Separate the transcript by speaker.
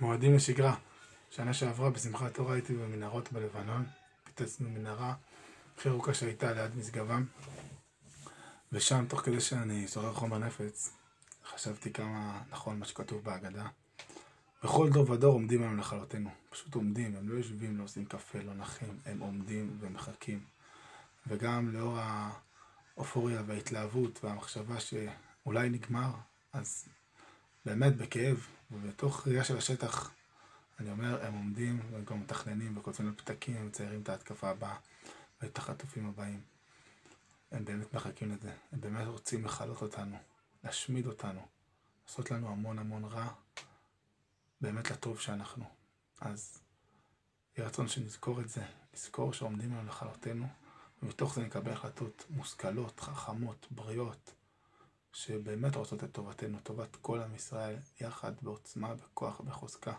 Speaker 1: מועדים לשגרה. שנה שעברה בשמחת תורה הייתי במנהרות בלבנון, פיצצנו מנהרה הכי ארוכה שהייתה ליד משגבם, ושם תוך כדי שאני שורר חומר נפץ חשבתי כמה נכון מה שכתוב בהגדה. בכל דור ודור עומדים היום לכלותנו, פשוט עומדים, הם לא יושבים, לא עושים קפה, לא נחים, הם עומדים ומחכים. וגם לאור האופוריה וההתלהבות והמחשבה שאולי נגמר, אז באמת בכאב ובתוך ראייה של השטח אני אומר, הם עומדים והם גם מתכננים וכותבים לפתקים, הם מציירים את ההתקפה הבאה ואת החטופים הבאים. הם באמת מחכים לזה, הם באמת רוצים לחלות אותנו, להשמיד אותנו, לעשות לנו המון המון רע, באמת לטוב שאנחנו. אז יהיה רצון שנזכור את זה, נזכור שעומדים לנו לכלותנו, ומתוך זה נקבל החלטות מושכלות, חכמות, בריאות, שבאמת רוצות את טובתנו, טובת כל עם ישראל, יחד בעוצמה, בכוח ובחוזקה.